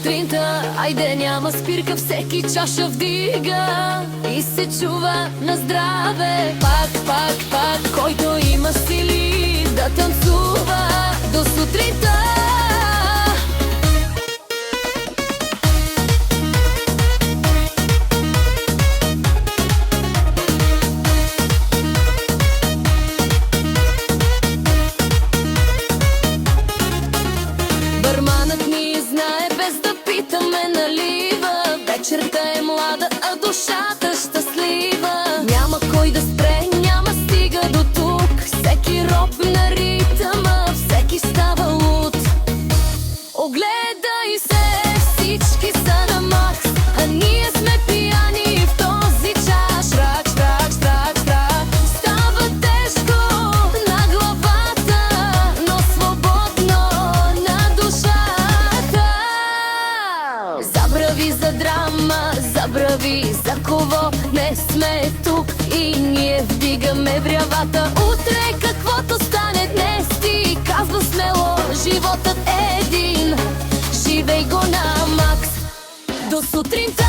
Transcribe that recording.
сутринта, айде няма спирка, всеки чаша вдига и се чува на здраве. Пак, пак, пак, който има сили да танцува до сутринта. Барманът ни знае без да питаме налива. Вечерта е млада, а душата щастлива. Няма кой да спре, няма стига до тук. Всеки роб на ритъма, всеки става луд. Огледай се, всички са на макс, а ние сме пияни в този час. Шрак, шрак, шрак, шрак. Става тежко на главата, но свободно на душата. Забрави за драма, забрави за кого. Днес сме тук и ние вдигаме врявата. Утре каквото стане, днес ти казва смело: животът е един, живей го на макс до сутринта.